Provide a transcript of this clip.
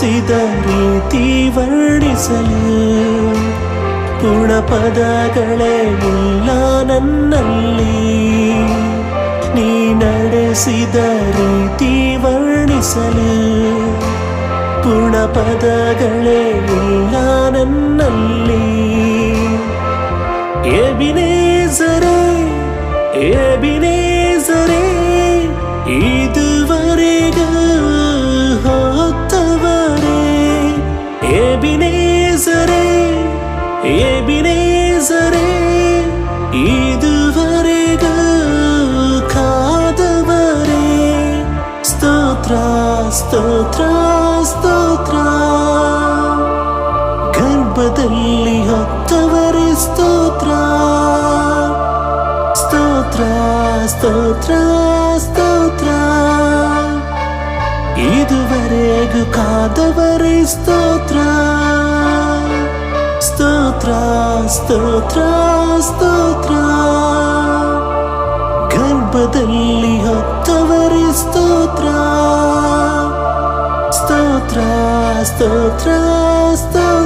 ನಡೆಸಿದ ರೀತಿ ವರ್ಣಿಸಲು ಗುಣಪದಗಳೇ ಇಲ್ಲ ನನ್ನಲ್ಲಿ. ನೀ ನಡೆಸಿದ ರೀತಿ ವರ್ಣಿಸಲು ಗುಣಪದಗಳೇ ಇಲ್ಲ ನನ್ನಲ್ಲಿ. ಎಬಿನೇಜರೇ ಎಬಿನೇಜರೇ ಇದುವರೆಗೂ ಹೊತ್ತವರೇ. ಎಬಿನೇಜರೇ ಎಬಿನೇಜರೇ ಇದುವರೆಗೂ ಕಾದವರೇ. ಸ್ತೋತ್ರ ಸ್ತೋತ್ರ ಸ್ತೋತ್ರ. ಗರ್ಭದಲ್ಲಿ ಹೊತ್ತವರೇ ಸ್ತೋತ್ರ ಸ್ತೋತ್ರ ಸ್ತೋತ್ರ ಸ್ತೋತ್ರ. ಇದುವರೆಗೂ ಕಾದವರೇ ಸ್ತೋತ್ರ ಸ್ತೋತ್ರ ಸ್ತೋತ್ರ ಸ್ತೋತ್ರ. ಗರ್ಭದಲ್ಲಿ ಹೊತ್ತವರೇ ಸ್ತೋತ್ರ ಸ್ತೋತ್ರ ಸ್ತೋತ್ರ ಸ್ತೋತ್ರ.